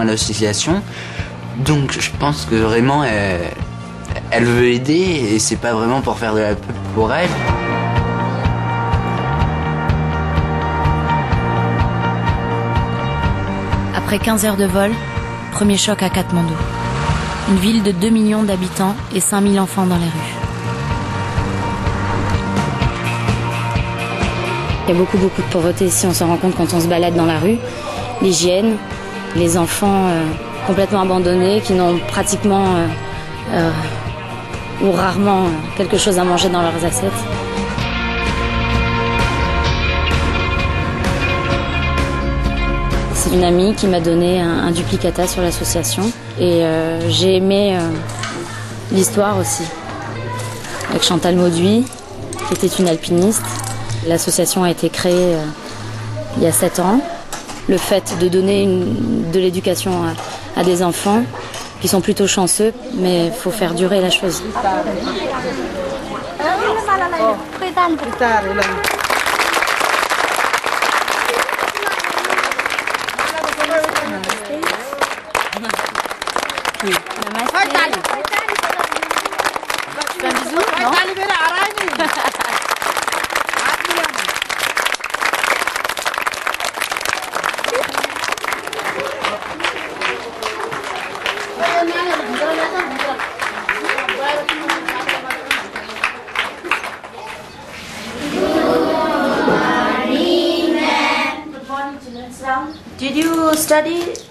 à l'association. Donc je pense que vraiment elle veut aider et c'est pas vraiment pour faire de la pub pour elle. Après 15 heures de vol, premier choc à Katmandou. Une ville de 2 millions d'habitants et 5000 enfants dans les rues. Il y a beaucoup de pauvreté ici, on s'en rend compte quand on se balade dans la rue. L'hygiène, les enfants complètement abandonnés qui n'ont pratiquement ou rarement quelque chose à manger dans leurs assiettes. C'est une amie qui m'a donné un duplicata sur l'association et j'ai aimé l'histoire aussi. Avec Chantal Mauduit, qui était une alpiniste. L'association a été créée il y a 7 ans. Le fait de donner de l'éducation à des enfants qui sont plutôt chanceux, mais il faut faire durer la chose. Oui. Tu fais un bisou, non?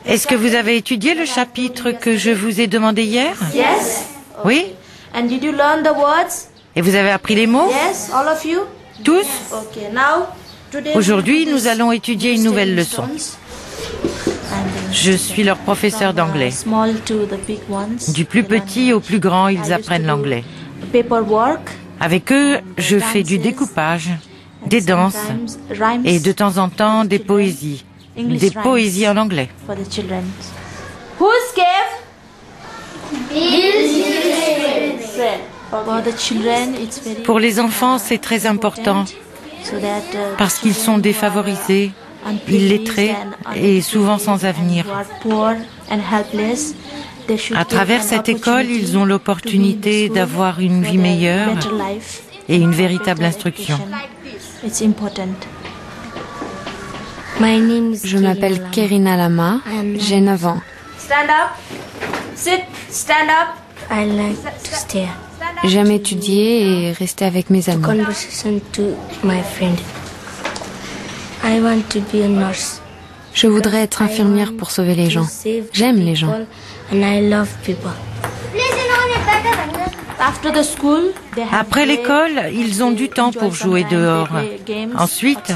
Est-ce que vous avez étudié le chapitre que je vous ai demandé hier? Yes. Oui. And did you learn the words? Et vous avez appris les mots? Yes, all of you. Tous? Okay. Now, today Aujourd'hui, nous allons étudier une nouvelle leçon. Je suis leur professeur d'anglais. Du plus petit au plus grand, ils apprennent l'anglais. Avec eux, je fais du découpage, des danses et de temps en temps des poésies. Des poésies en anglais. Who's cave? Pour les enfants, c'est très important parce qu'ils sont défavorisés, illettrés et souvent sans avenir. À travers cette école, ils ont l'opportunité d'avoir une vie meilleure et une véritable instruction. Je m'appelle Kerina Lama, j'ai 9 ans. Stand up. Sit. Stand up. I like to stay. J'aime étudier et rester avec mes amis. Conversation to my friend. I want to be a nurse. Je voudrais être infirmière pour sauver les gens. J'aime les gens. And I love people. Après l'école, ils ont du temps pour jouer dehors. Ensuite,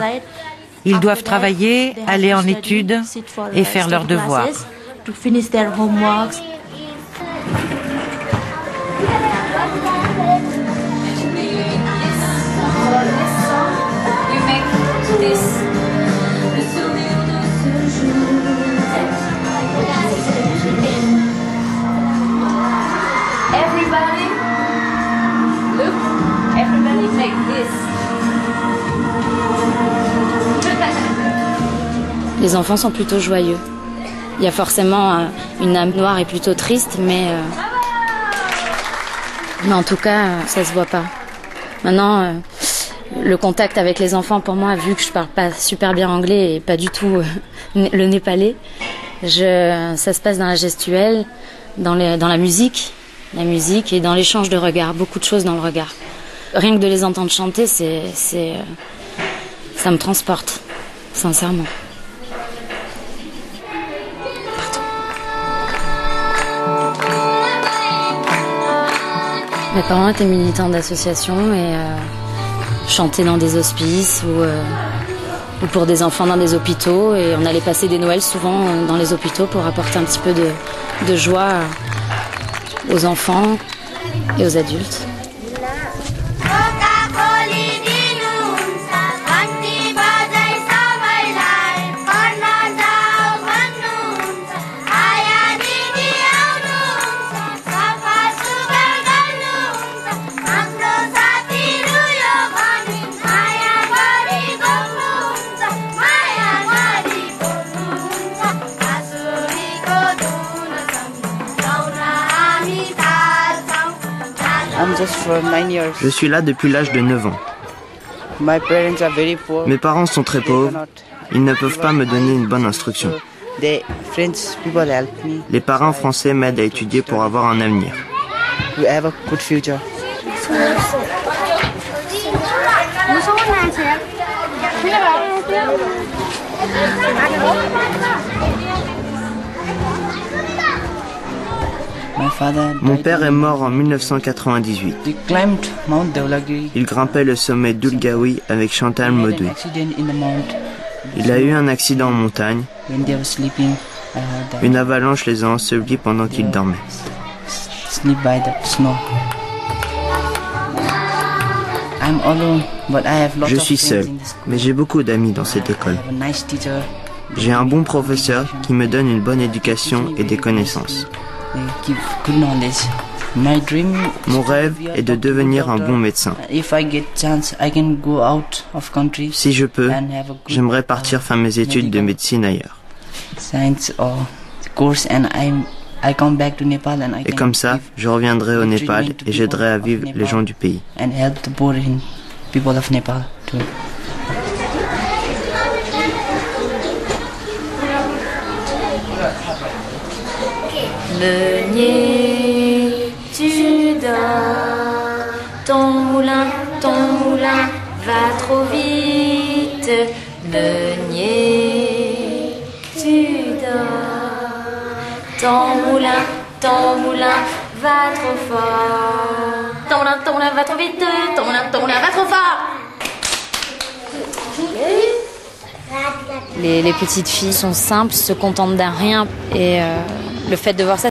ils doivent travailler, aller en études et faire leurs devoirs. Les enfants sont plutôt joyeux. Il y a forcément une âme noire et plutôt triste, mais en tout cas, ça se voit pas. Maintenant, le contact avec les enfants, pour moi, vu que je parle pas super bien anglais et pas du tout le népalais, ça se passe dans la gestuelle, dans la musique et dans l'échange de regards, beaucoup de choses dans le regard. Rien que de les entendre chanter, ça me transporte, sincèrement. Mes parents étaient militants d'associations et chantaient dans des hospices ou pour des enfants dans des hôpitaux. Et on allait passer des Noëls souvent dans les hôpitaux pour apporter un petit peu de joie aux enfants et aux adultes. Je suis là depuis l'âge de 9 ans. Mes parents sont très pauvres. Ils ne peuvent pas me donner une bonne instruction. Les parents français m'aident à étudier pour avoir un avenir. Mon père est mort en 1998. Il grimpait le sommet d'Ulgawi avec Chantal Mauduit. Il a eu un accident en montagne. Une avalanche les a ensevelis pendant qu'ils dormaient. Je suis seul, mais j'ai beaucoup d'amis dans cette école. J'ai un bon professeur qui me donne une bonne éducation et des connaissances. Mon rêve est de devenir un bon médecin. Si je peux, j'aimerais partir faire mes études de médecine ailleurs. Et comme ça, je reviendrai au Népal et j'aiderai à vivre les gens du pays. Meunier, tu dors, ton moulin va trop vite. Meunier, tu dors, ton moulin va trop fort. Ton moulin va trop vite, ton moulin va trop fort. Les petites filles sont simples, se contentent d'un rien et le fait de voir ça,